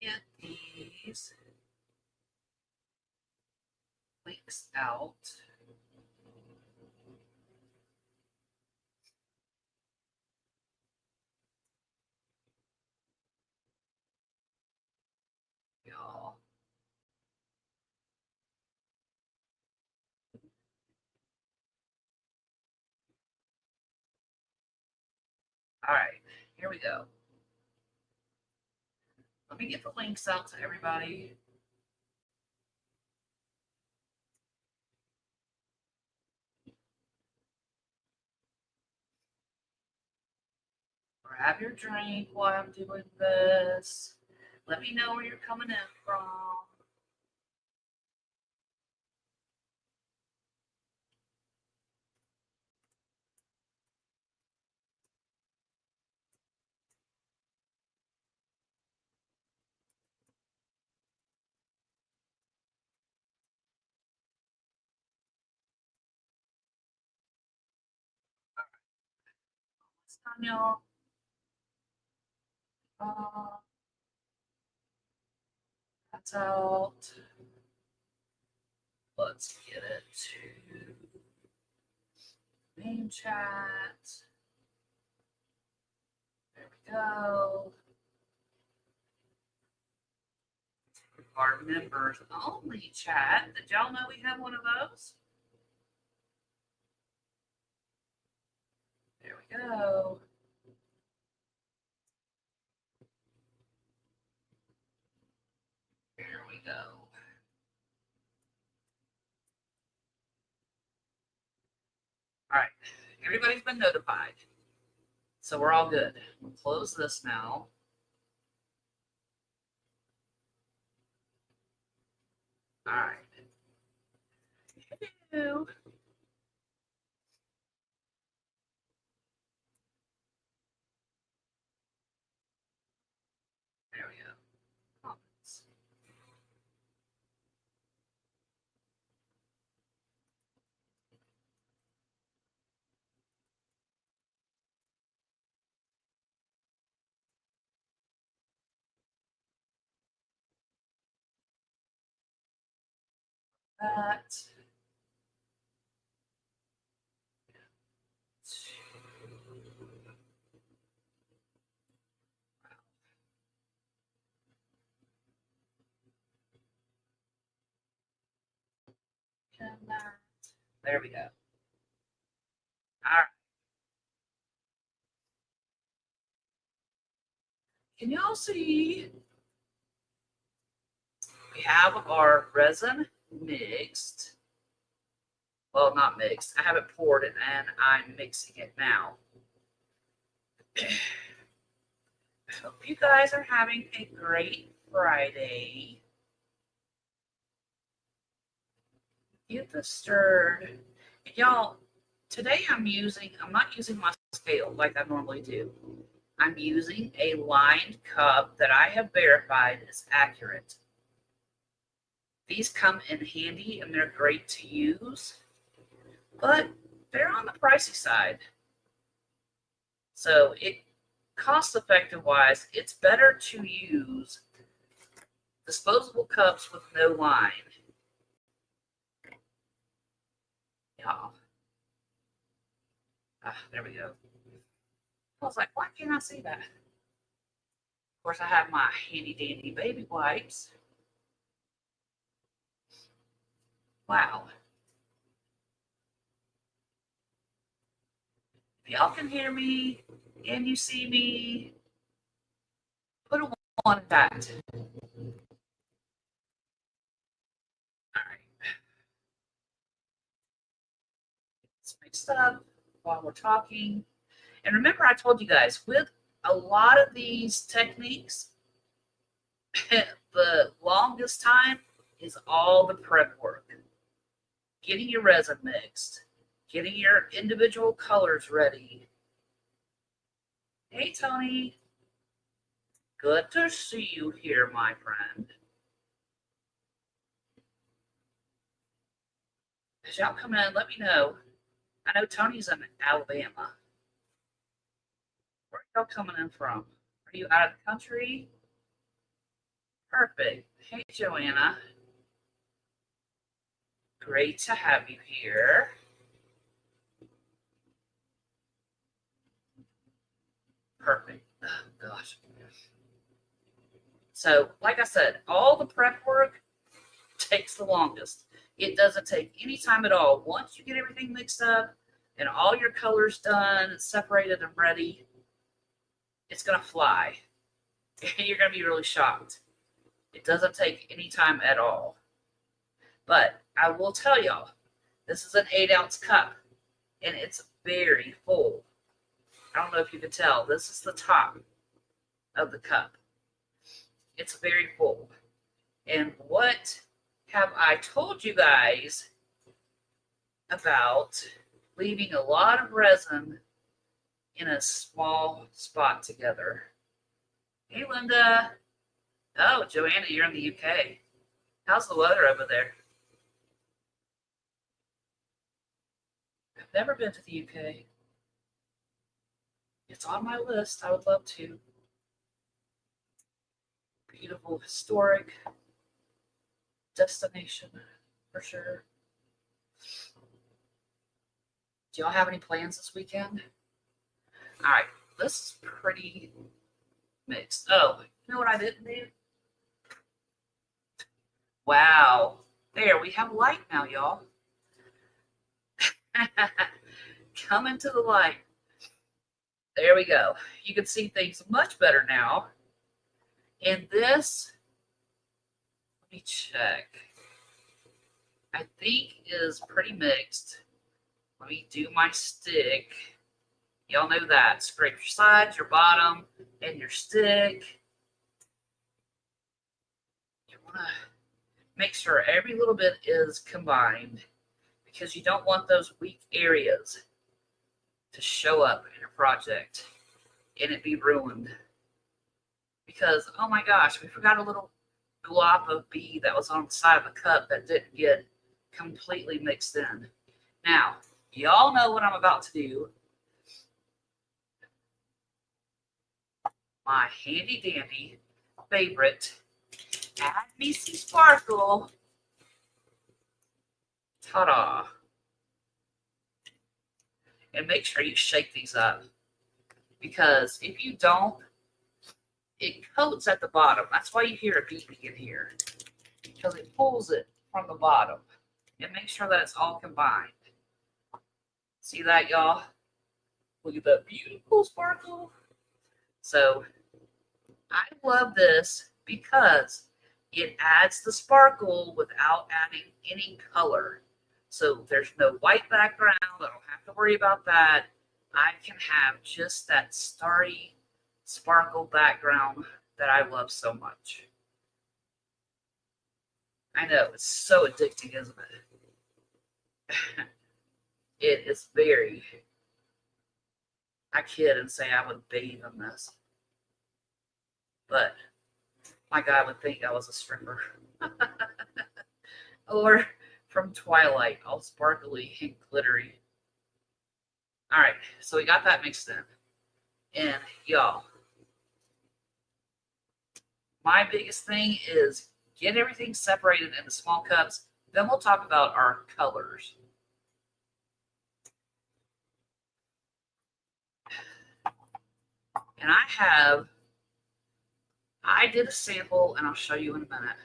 get these links out. Y'all. All right, here we go. Let me get the links out to everybody. Grab your drink while I'm doing this. Let me know where you're coming in from. It's time, y'all. That's out. Let's get it to main chat. There we go. Our members only chat. Did y'all know we have one of those? There we go. There we go. All right, everybody's been notified. So we're all good. We'll close this now. All right. Hello. There we go. Comments. That. There we go. All right. Can y'all see? We have our resin mixed. Well, not mixed. I have it poured and I'm mixing it now. I hope you guys are having a great Friday. Get this stirred. And y'all, today I'm not using my scale like I normally do. I'm using a lined cup that I have verified is accurate. These come in handy and they're great to use, but they're on the pricey side. So cost effective wise, it's better to use disposable cups with no line. Yeah. There we go. I was like, why can't I see that? Of course, I have my handy dandy baby wipes. Wow. If y'all can hear me and you see me, put a 1 in that. All right. Let's mix it up while we're talking. And remember, I told you guys, with a lot of these techniques, the longest time is all the prep work. Getting your resin mixed, getting your individual colors ready. Hey, Tony. Good to see you here, my friend. As y'all come in, let me know. I know Tony's in Alabama. Where are y'all coming in from? Are you out of the country? Perfect. Hey, Joanna. Great to have you here. Perfect. Oh, gosh. So, like I said, all the prep work takes the longest. It doesn't take any time at all. Once you get everything mixed up and all your colors done and separated and ready, it's going to fly. You're going to be really shocked. It doesn't take any time at all. But I will tell y'all, this is an 8-ounce cup and it's very full. I don't know if you can tell. This is the top of the cup. It's very full. And what have I told you guys about leaving a lot of resin in a small spot together? Hey, Linda. Oh, Joanna, you're in the UK. How's the weather over there? I've never been to the UK. It's on my list. I would love to. Beautiful, historic destination for sure. Do y'all have any plans this weekend? All right, this is pretty mixed. Oh, you know what I didn't do? Wow. There, we have light now, y'all. Come into the light. There we go. You can see things much better now. And this, let me check. I think is pretty mixed. Let me do my stick. Y'all know that. Scrape your sides, your bottom, and your stick. You want to make sure every little bit is combined because you don't want those weak areas to show up in your project and it be ruined. Because, oh my gosh, we forgot a little glop of bead that was on the side of the cup that didn't get completely mixed in. Now, y'all know what I'm about to do. My handy dandy favorite, add me some sparkle. Ta-da. And make sure you shake these up. Because if you don't, it coats at the bottom. That's why you hear a beeping in here. Because it pulls it from the bottom. And make sure that it's all combined. See that, y'all? Look at that beautiful sparkle. So, I love this because it adds the sparkle without adding any color. So there's no white background. I don't have to worry about that. I can have just that starry sparkle background that I love so much. I know, it's so addicting, isn't it? It is very... I kid and say I would bathe in this. But my guy would think I was a stripper. Or from Twilight, all sparkly and glittery. All right, so we got that mixed in. And y'all, my biggest thing is get everything separated into small cups. Then we'll talk about our colors. And I did a sample, and I'll show you in a minute,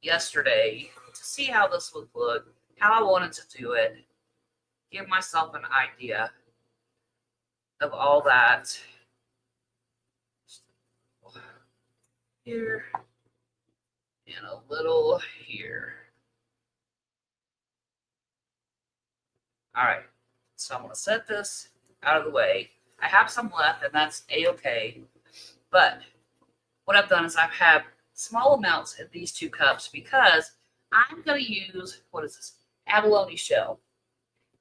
yesterday to see how this would look, how I wanted to do it, give myself an idea of all that. Here, and a little here. All right, so I'm going to set this out of the way. I have some left, and that's A-okay. But what I've done is I've had small amounts in these 2 cups because I'm going to use, what is this? Abalone shell.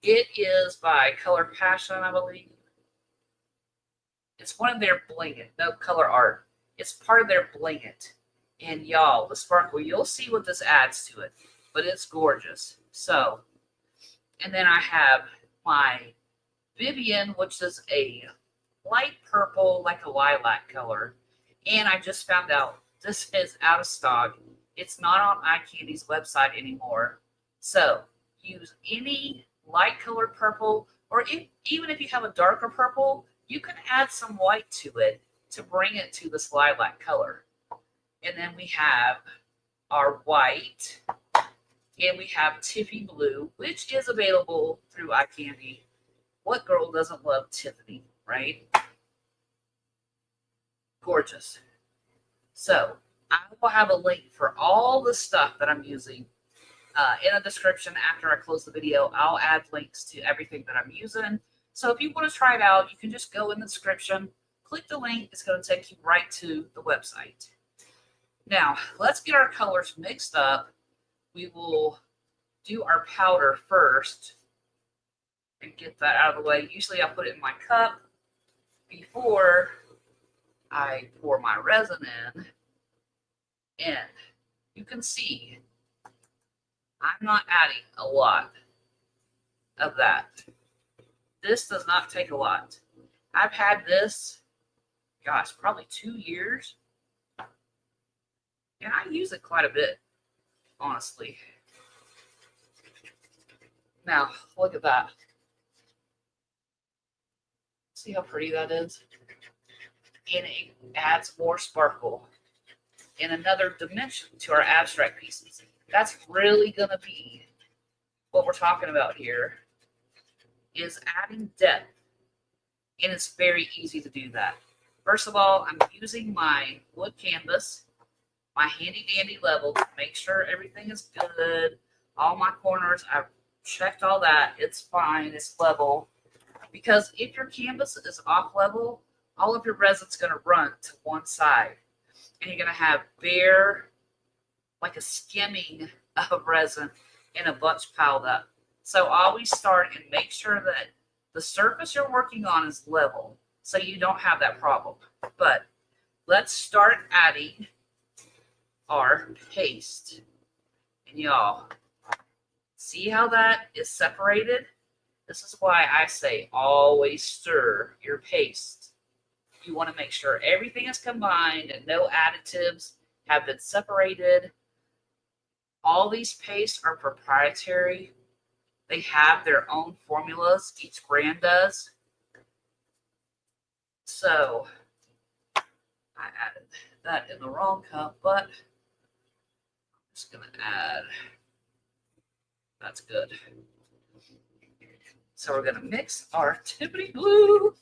It is by Color Passion, I believe. It's one of their Bling It, no Color Art. It's part of their Bling It. And y'all, the sparkle, you'll see what this adds to it. But it's gorgeous. So, and then I have my Vivian, which is a light purple, like a lilac color. And I just found out this is out of stock. It's not on iCandy's website anymore. So use any light colored purple, or even if you have a darker purple, you can add some white to it to bring it to this lilac color. And then we have our white, and we have Tiffi blue, which is available through iCandy. What girl doesn't love Tiffany, right? Gorgeous. So I will have a link for all the stuff that I'm using in the description. After I close the video, I'll add links to everything that I'm using. So if you want to try it out, you can just go in the description, click the link. It's going to take you right to the website. Now, let's get our colors mixed up. We will do our powder first and get that out of the way. Usually I put it in my cup before I pour my resin in. And you can see I'm not adding a lot of that. This does not take a lot. I've had this, gosh, probably 2 years. And I use it quite a bit, honestly. Now, look at that. See how pretty that is? And it adds more sparkle and another dimension to our abstract pieces. That's really going to be what we're talking about here, is adding depth. And it's very easy to do that. First of all, I'm using my wood canvas, my handy dandy level, to make sure everything is good. All my corners, I've checked all that. It's fine. It's level. Because if your canvas is off level, all of your resin's going to run to one side. And you're going to have bare, like a skimming of resin and a bunch piled up. So always start and make sure that the surface you're working on is level, so you don't have that problem. But let's start adding our paste. And y'all, see how that is separated? This is why I say always stir your paste. You want to make sure everything is combined and no additives have been separated. All these pastes are proprietary. They have their own formulas. Each brand does. So I added that in the wrong cup, but I'm just going to add. That's good. So we're going to mix our Tiffany blue.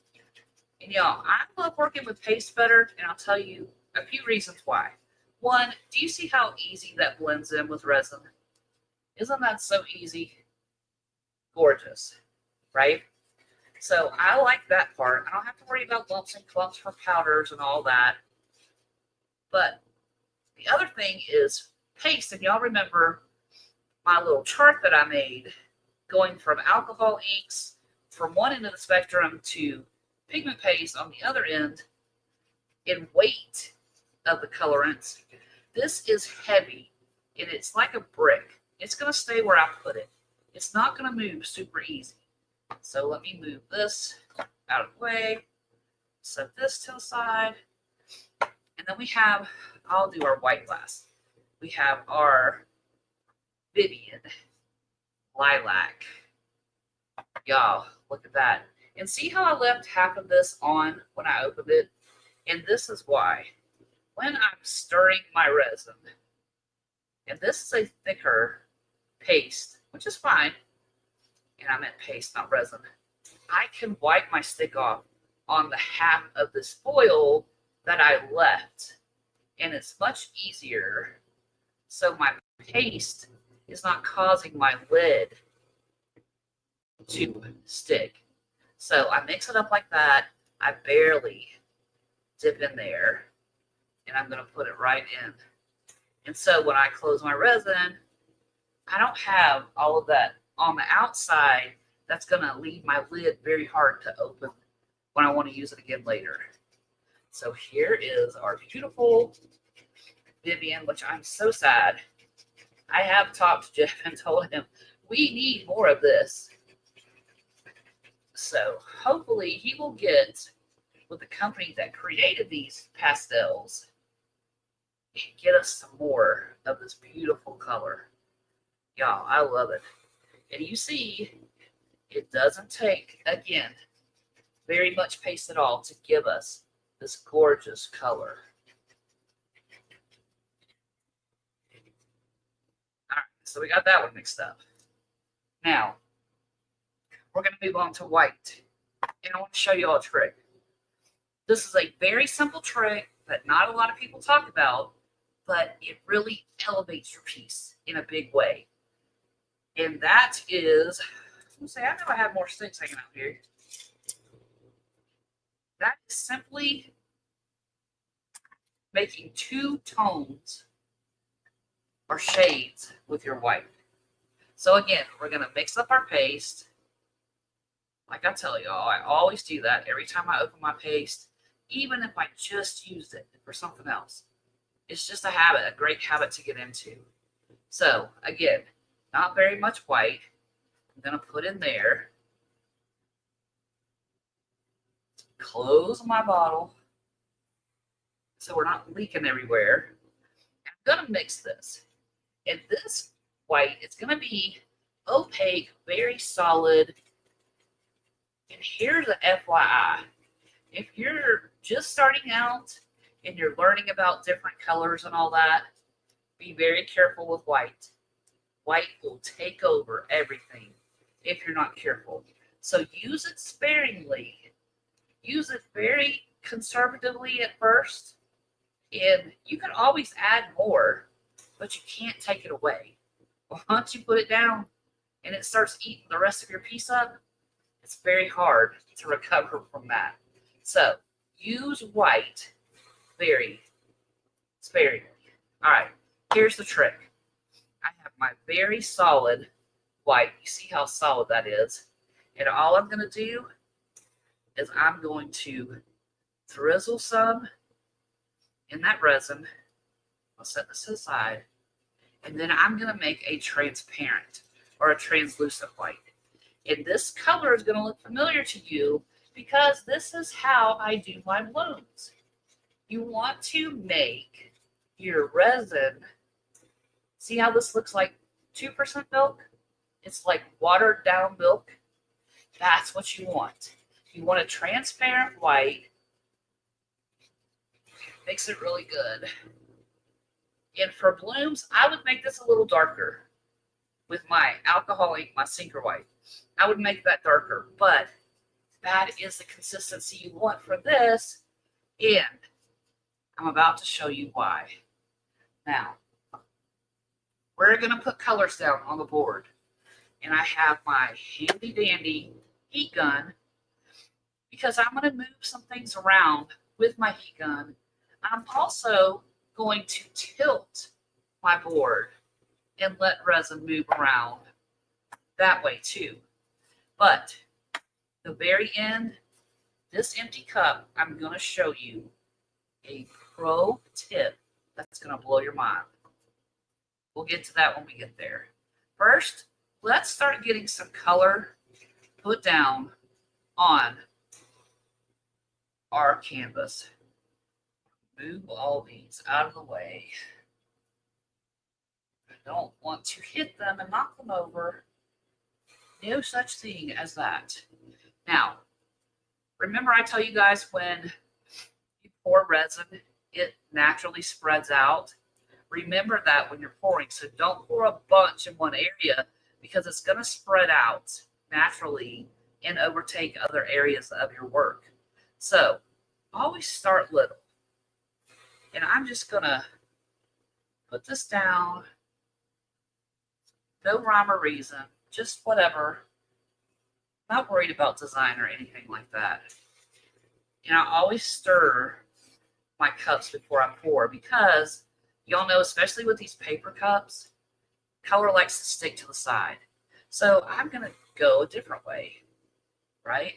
And y'all, I love working with paste better, and I'll tell you a few reasons why. One, do you see how easy that blends in with resin? Isn't that so easy? Gorgeous, right? So I like that part. I don't have to worry about lumps and clumps for powders and all that. But the other thing is paste. And y'all remember my little chart that I made going from alcohol inks from one end of the spectrum to pigment paste on the other end in weight of the colorants. This is heavy, and it's like a brick. It's going to stay where I put it. It's not going to move super easy. So let me move this out of the way, set this to the side, and then we have, I'll do our white glass. We have our Vivian lilac. Y'all, look at that. And see how I left half of this on when I opened it? And this is why. When I'm stirring my resin, and this is a thicker paste, which is fine, and I meant paste, not resin, I can wipe my stick off on the half of this foil that I left, and it's much easier. So my paste is not causing my lid to stick. So I mix it up like that. I barely dip in there, and I'm going to put it right in. And so when I close my resin, I don't have all of that on the outside that's going to leave my lid very hard to open when I want to use it again later. So here is our beautiful Vivian, which I'm so sad. I have talked to Jeff and told him we need more of this. So hopefully he will get with the company that created these pastels and get us some more of this beautiful color. Y'all, I love it. And you see, it doesn't take, again, very much paste at all to give us this gorgeous color. All right, so we got that one mixed up. Now, we're going to move on to white. And I want to show you all a trick. This is a very simple trick that not a lot of people talk about, but it really elevates your piece in a big way. And that is, let's say, I know I have more sticks hanging out here. That is simply making two tones or shades with your white. So again, we're going to mix up our paste. Like I tell y'all, I always do that every time I open my paste, even if I just used it for something else. It's just a habit, a great habit to get into. So again, not very much white. I'm going to put in there. Close my bottle so we're not leaking everywhere. I'm going to mix this. And this white, it's going to be opaque, very solid. And here's an FYI. If you're just starting out and you're learning about different colors and all that, be very careful with white. White will take over everything if you're not careful. So use it sparingly. Use it very conservatively at first. And you can always add more, but you can't take it away. Once you put it down and it starts eating the rest of your piece up, it's very hard to recover from that. So use white very sparingly. All right, here's the trick. I have my very solid white. You see how solid that is? And all I'm going to do is I'm going to drizzle some in that resin. I'll set this aside. And then I'm going to make a transparent or a translucent white. And this color is going to look familiar to you because this is how I do my blooms. You want to make your resin, see how this looks like 2% milk? It's like watered down milk. That's what you want. You want a transparent white. Makes it really good. And for blooms, I would make this a little darker with my alcohol ink, my sinker white. I would make that darker, but that is the consistency you want for this. And I'm about to show you why. Now, we're going to put colors down on the board. And I have my handy dandy heat gun because I'm going to move some things around with my heat gun. I'm also going to tilt my board and let resin move around that way too. But the very end, this empty cup, I'm going to show you a pro tip that's going to blow your mind. We'll get to that when we get there. First, let's start getting some color put down on our canvas. Move all these out of the way. I don't want to hit them and knock them over. No such thing as that. Now, remember I tell you guys when you pour resin, it naturally spreads out. Remember that when you're pouring. So don't pour a bunch in one area because it's going to spread out naturally and overtake other areas of your work. So always start little. And I'm just going to put this down. No rhyme or reason. Just whatever. Not worried about design or anything like that. And I always stir my cups before I pour because y'all know, especially with these paper cups, color likes to stick to the side. So I'm going to go a different way, right?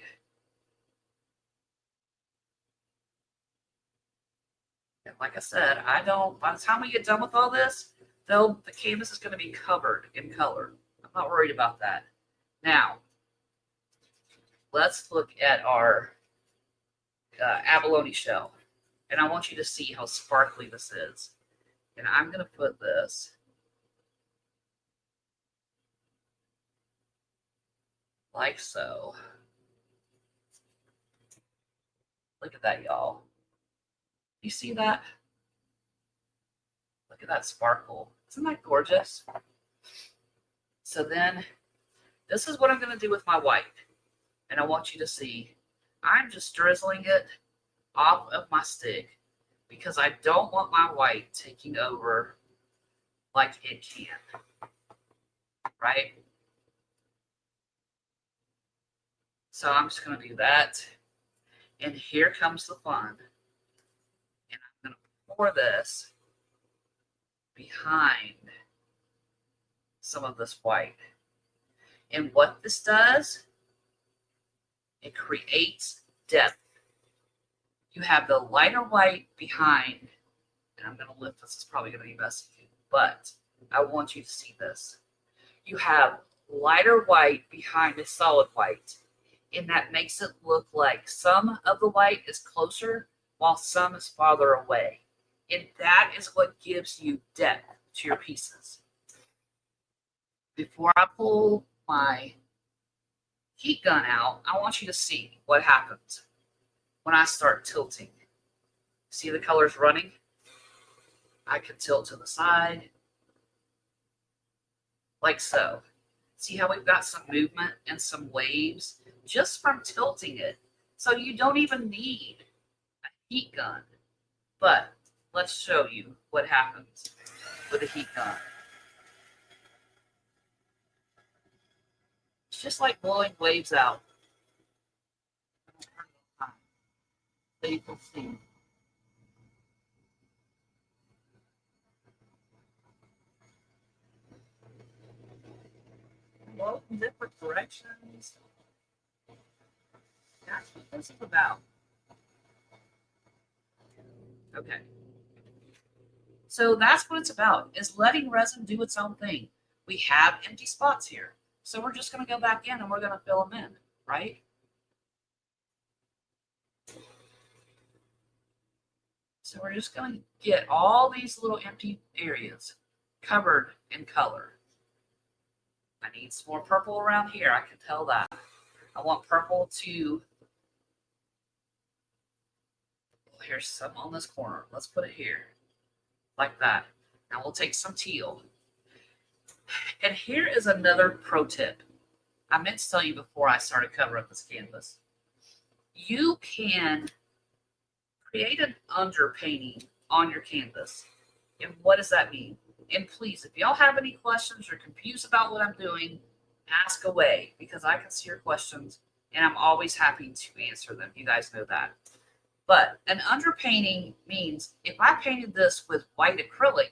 And like I said, by the time we get done with all this, the canvas is going to be covered in color. I'm not worried about that. Now, let's look at our abalone shell. And I want you to see how sparkly this is. And I'm going to put this like so. Look at that, y'all. You see that? Look at that sparkle. Isn't that gorgeous? So then this is what I'm going to do with my white. And I want you to see, I'm just drizzling it off of my stick because I don't want my white taking over like it can, right? So I'm just going to do that. And here comes the fun. And I'm going to pour this behind some of this white. And what this does, it creates depth. You have the lighter white behind, and I'm going to lift this, it's probably going to be messy, but I want you to see this. You have lighter white behind a solid white, and that makes it look like some of the white is closer while some is farther away. And that is what gives you depth to your pieces. Before I pull my heat gun out, I want you to see what happens when I start tilting. See the colors running? I can tilt to the side, like so. See how we've got some movement and some waves just from tilting it. So you don't even need a heat gun. But let's show you what happens with a heat gun. It's just like blowing waves out. So you can see. Blow in different directions. That's what this is about. Okay. So that's what it's about, is letting resin do its own thing. We have empty spots here. So we're just going to go back in and we're going to fill them in, right? So we're just going to get all these little empty areas covered in color. I need some more purple around here. I can tell that. I want purple to... Here's some on this corner. Let's put it here. Like that. Now we'll take some teal. And here is another pro tip. I meant to tell you before I started covering this canvas. You can create an underpainting on your canvas. And what does that mean? And please, if y'all have any questions or confused about what I'm doing, ask away, because I can see your questions and I'm always happy to answer them. You guys know that. But an underpainting means if I painted this with white acrylic,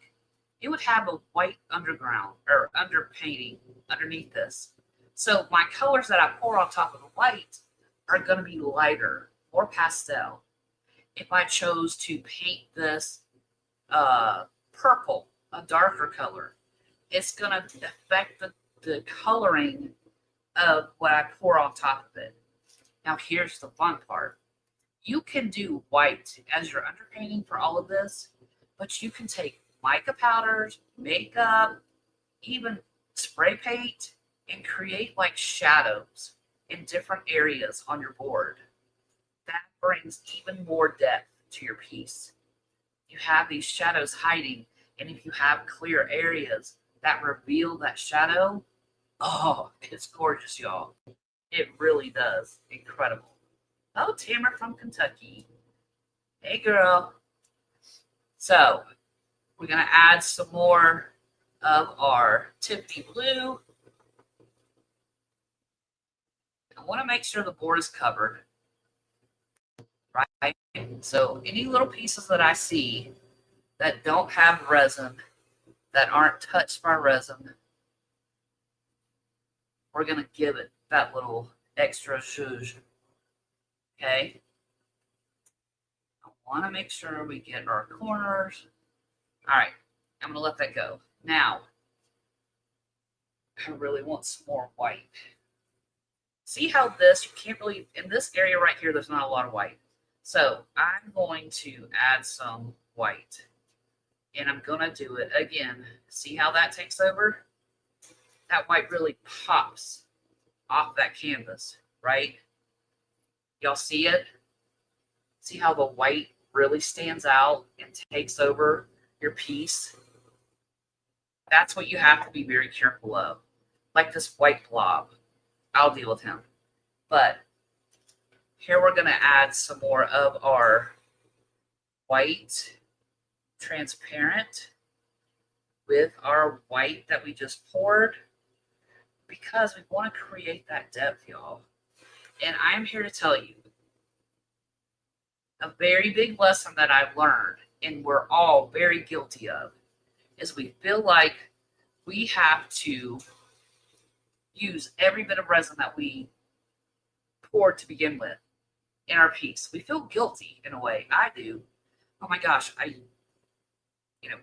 it would have a white underground or underpainting underneath this. So my colors that I pour on top of the white are going to be lighter, more pastel. If I chose to paint this purple, a darker color, it's going to affect the coloring of what I pour on top of it. Now here's the fun part. You can do white as your underpainting for all of this, but you can take mica powders, makeup, even spray paint, and create like shadows in different areas on your board. That brings even more depth to your piece. You have these shadows hiding, and if you have clear areas that reveal that shadow, oh, it's gorgeous, y'all. It really does. Incredible. Oh, Tamara from Kentucky. Hey, girl. So, we're going to add some more of our Tiffi blue. I want to make sure the board is covered, right? So, any little pieces that I see that don't have resin, that aren't touched by resin, we're going to give it that little extra zhuzh. Okay, I want to make sure we get our corners. All right, I'm going to let that go. Now, I really want some more white. See how this, you can't really, in this area right here, there's not a lot of white. So I'm going to add some white. And I'm going to do it again. See how that takes over? That white really pops off that canvas, right? Y'all see it? See how the white really stands out and takes over your piece? That's what you have to be very careful of. Like this white blob. I'll deal with him. But here we're going to add some more of our white transparent with our white that we just poured, because we want to create that depth, y'all. And I'm here to tell you a very big lesson that I've learned, and we're all very guilty of, is we feel like we have to use every bit of resin that we poured to begin with in our piece. We feel guilty in a way. I do. Oh my gosh, I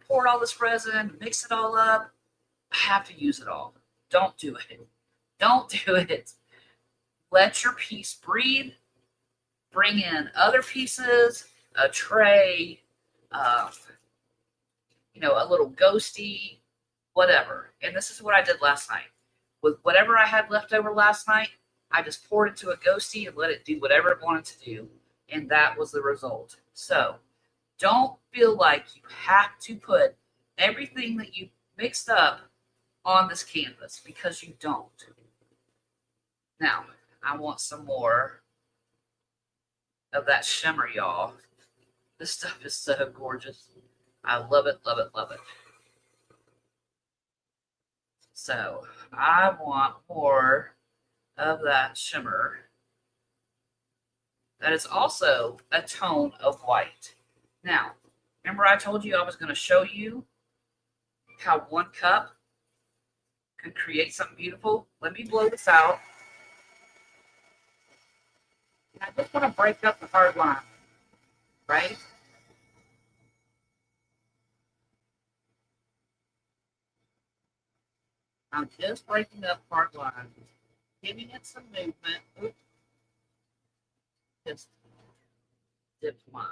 poured all this resin, mix it all up. I have to use it all. Don't do it. Don't do it. Let your piece breathe. Bring in other pieces, a tray, a little ghosty, whatever. And this is what I did last night. With whatever I had left over last night, I just poured it into a ghosty and let it do whatever it wanted to do. And that was the result. So don't feel like you have to put everything that you mixed up on this canvas, because you don't. Now, I want some more of that shimmer, y'all. This stuff is so gorgeous. I love it, love it, love it. So I want more of that shimmer that is also a tone of white. Now, remember I told you I was going to show you how 1 cup could create something beautiful? Let me blow this out. And I just want to break up the hard line, right? I'm just breaking up hard lines, giving it some movement. Oops. Just dipped my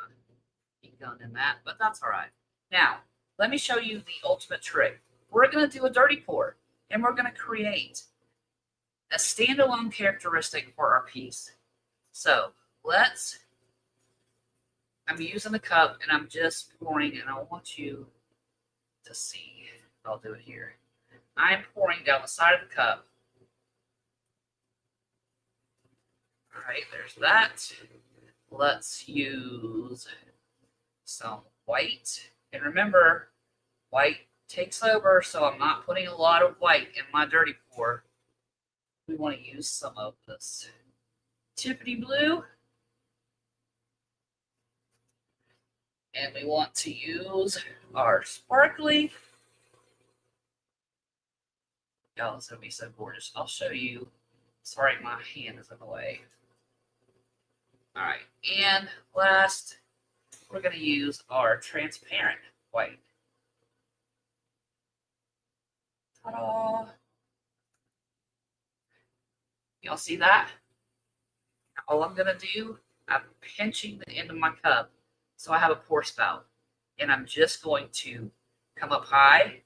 gun in that, but that's all right. Now, let me show you the ultimate trick. We're going to do a dirty pour, and we're going to create a standalone characteristic for our piece. So I'm using the cup, and I'm just pouring, and I want you to see. I'll do it here. I'm pouring down the side of the cup. All right, there's that. Let's use some white. And remember, white takes over, so I'm not putting a lot of white in my dirty pour. We want to use some of this Tiffany blue. And we want to use our sparkly. Y'all, it's going to be so gorgeous. I'll show you. Sorry, my hand is in the way. All right, and last, we're going to use our transparent white. Ta-da! Y'all see that? All I'm going to do, I'm pinching the end of my cup so I have a pour spout. And I'm just going to come up high.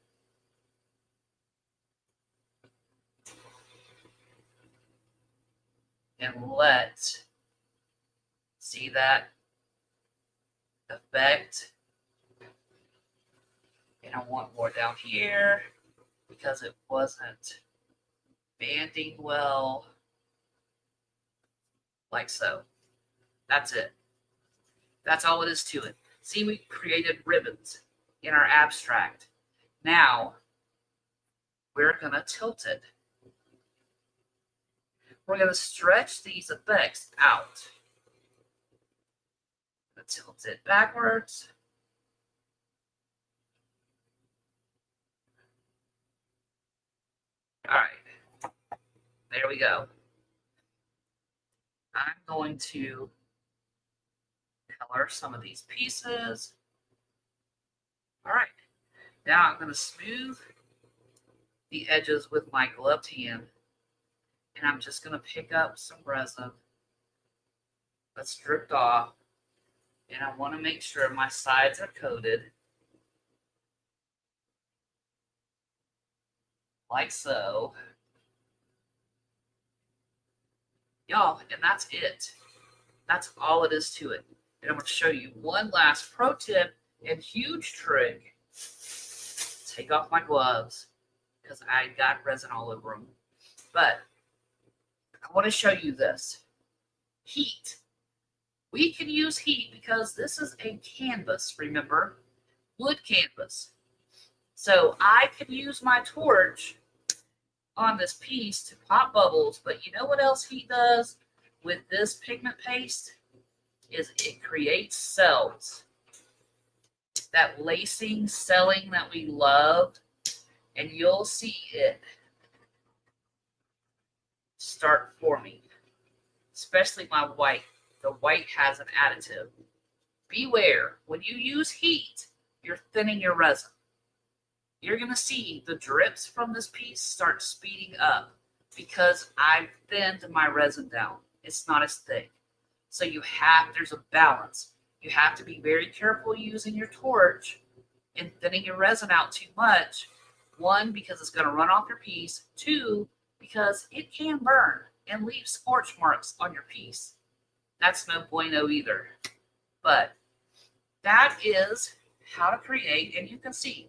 And see that effect? And I want more down here because it wasn't banding well. Like so. That's it. That's all it is to it. See, we created ribbons in our abstract. Now, we're going to tilt it. We're going to stretch these effects out. Tilt it backwards. All right. There we go. I'm going to color some of these pieces. All right. Now I'm going to smooth the edges with my gloved hand. And I'm just going to pick up some resin that's dripped off. And I want to make sure my sides are coated. like so. Y'all, and that's it. That's all it is to it. And I'm going to show you one last pro tip and huge trick. Take off my gloves because I got resin all over them. But I want to show you this. Heat. We can use heat because this is a canvas, remember? Wood canvas. So I can use my torch on this piece to pop bubbles, but you know what else heat does with this pigment paste? Is it creates cells. That lacing, selling that we loved, and you'll see it start forming, especially my white. The white has an additive. Beware, when you use heat, you're thinning your resin. You're going to see the drips from this piece start speeding up because I've thinned my resin down. It's not as thick. So there's a balance. You have to be very careful using your torch and thinning your resin out too much. One, because it's going to run off your piece. Two, because it can burn and leave scorch marks on your piece. That's no bueno either. But that is how to create, and you can see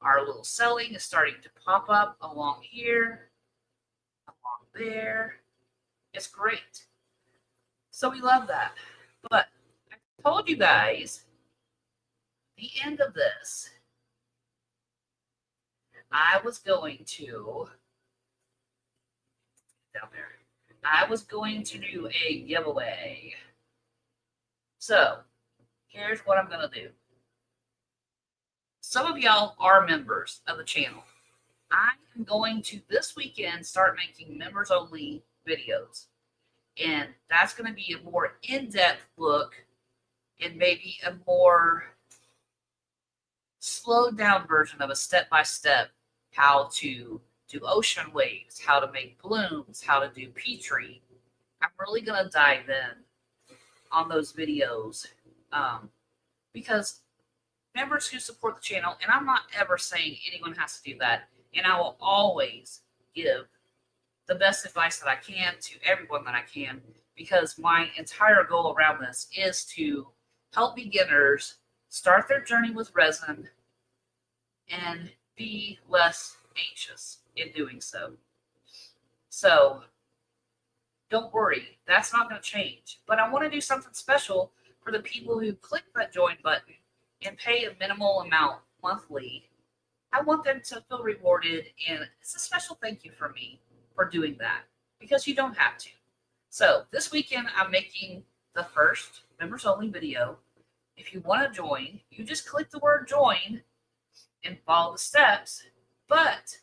our little selling is starting to pop up along here, along there. It's great. So we love that. But I told you guys, the end of this, I was going to, down there, I was going to do a giveaway. So here's what I'm going to do. Some of y'all are members of the channel. I am going to this weekend start making members only videos. And that's going to be a more in-depth look and maybe a more slowed down version of a step-by-step how to do ocean waves, how to make blooms, how to do Petri. I'm really going to dive in on those videos because members who support the channel, and I'm not ever saying anyone has to do that, and I will always give the best advice that I can to everyone that I can, because my entire goal around this is to help beginners start their journey with resin and be less anxious in doing so. So don't worry, that's not going to change. But I want to do something special for the people who click that join button and pay a minimal amount monthly. I want them to feel rewarded, and it's a special thank you for me for doing that, because you don't have to. So this weekend I'm making the first members only video. If you want to join, you just click the word join and follow the steps. But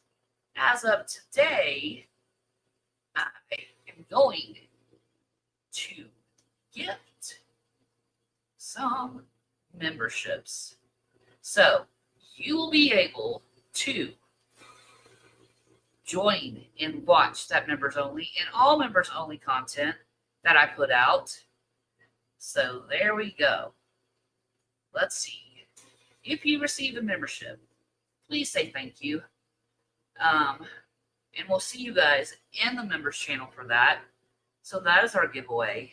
as of today, I am going to gift some memberships. So you will be able to join and watch that members only and all members only content that I put out. So there we go. Let's see. If you receive a membership, please say thank you. And we'll see you guys in the members channel for that. So that is our giveaway.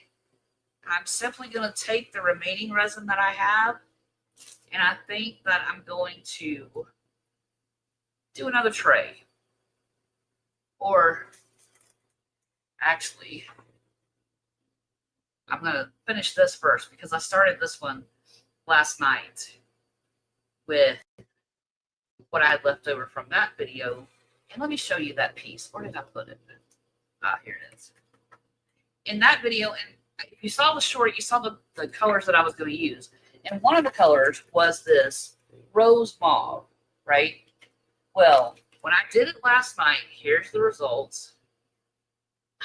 I'm simply going to take the remaining resin that I have, and I think that I'm going to do another tray. Or actually, I'm going to finish this first because I started this one last night with what I had left over from that video. And let me show you that piece. Where did I put it? Here it is. In that video, and if you saw the short, you saw the colors that I was going to use. And one of the colors was this rose mauve, right? Well, when I did it last night, here's the results.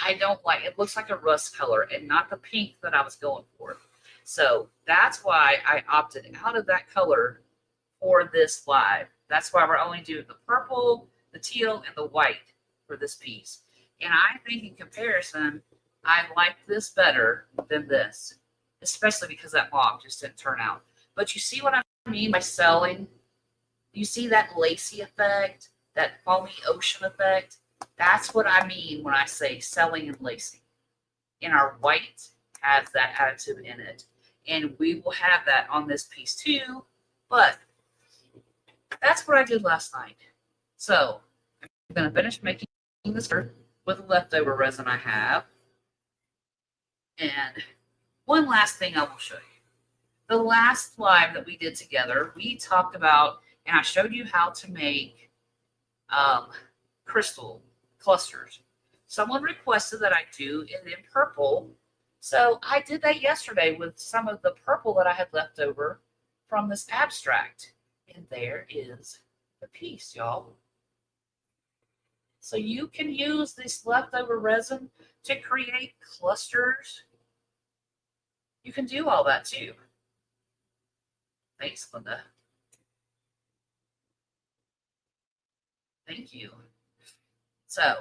I don't like it. It looks like a rust color and not the pink that I was going for. So that's why I opted out of that color for this live. That's why we're only doing the purple, the teal, and the white for this piece. And I think in comparison, I like this better than this, especially because that mauve just didn't turn out. But you see what I mean by selling? You see that lacy effect? that foamy ocean effect. That's what I mean when I say selling and lacing. And our white has that additive in it. And we will have that on this piece too. But that's what I did last night. So I'm going to finish making this with the leftover resin I have. And one last thing I will show you. The last live that we did together, we talked about, and I showed you how to make crystal clusters. Someone requested that I do it in purple. So I did that yesterday with some of the purple that I had left over from this abstract. And there is the piece, y'all. So you can use this leftover resin to create clusters. You can do all that too. Thanks, Linda. Thank you. So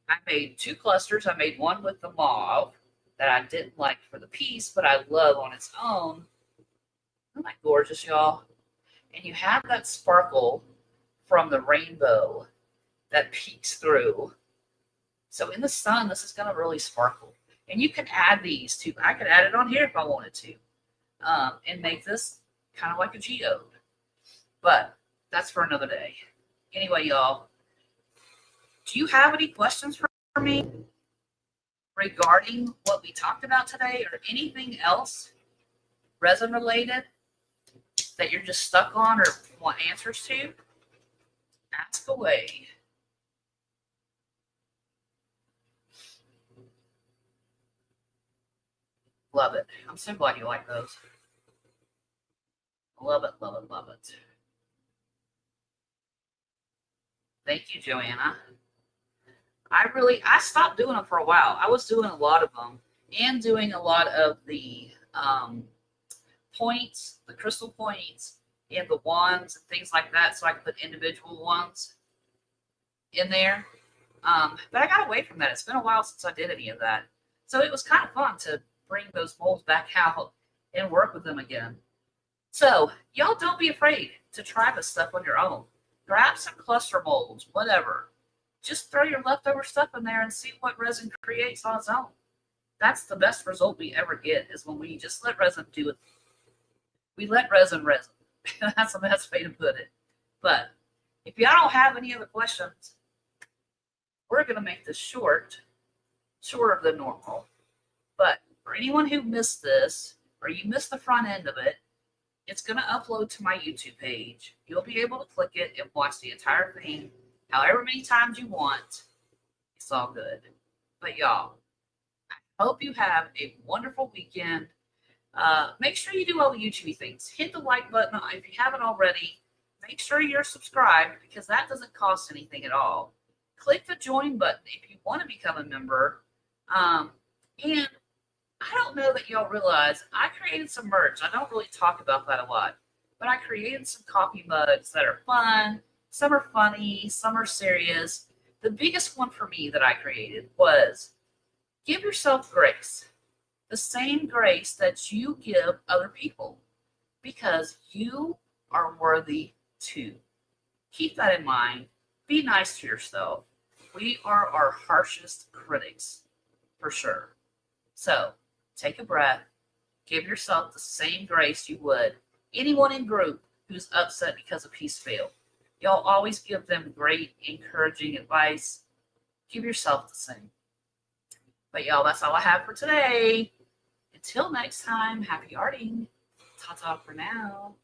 I made 2 clusters. I made one with the mauve that I didn't like for the piece, but I love on its own. Isn't that gorgeous, y'all? And you have that sparkle from the rainbow that peeks through. So in the sun, this is going to really sparkle. And you can add these too. I could add it on here if I wanted to, and make this kind of like a geode. But that's for another day. Anyway, y'all, do you have any questions for me regarding what we talked about today, or anything else resin related that you're just stuck on or want answers to? Ask away. Love it. I'm so glad you like those. Love it, love it, love it. Thank you, Joanna. I stopped doing them for a while. I was doing a lot of them and doing a lot of the points, the crystal points, and the wands and things like that, so I could put individual ones in there. But I got away from that. It's been a while since I did any of that. So it was kind of fun to bring those molds back out and work with them again. So y'all don't be afraid to try this stuff on your own. Grab some cluster molds, whatever. Just throw your leftover stuff in there and see what resin creates on its own. That's the best result we ever get, is when we just let resin do it. We let resin. That's the best way to put it. But if y'all don't have any other questions, we're going to make this shorter than normal. But for anyone who missed this, or you missed the front end of it, it's going to upload to my YouTube page. You'll be able to click it and watch the entire thing however many times you want. It's all good. But y'all, I hope you have a wonderful weekend. Make sure you do all the YouTube things. Hit the like button if you haven't already. Make sure you're subscribed, because that doesn't cost anything at all. Click the join button if you want to become a member. And I don't know that y'all realize I created some merch. I don't really talk about that a lot, but I created some coffee mugs that are fun. Some are funny, some are serious. The biggest one for me that I created was give yourself grace. The same grace that you give other people, because you are worthy too. Keep that in mind. Be nice to yourself. We are our harshest critics, for sure. So take a breath. Give yourself the same grace you would anyone in group who's upset because a piece failed. Y'all always give them great, encouraging advice. Give yourself the same. But y'all, that's all I have for today. Until next time, happy arting. Ta-ta for now.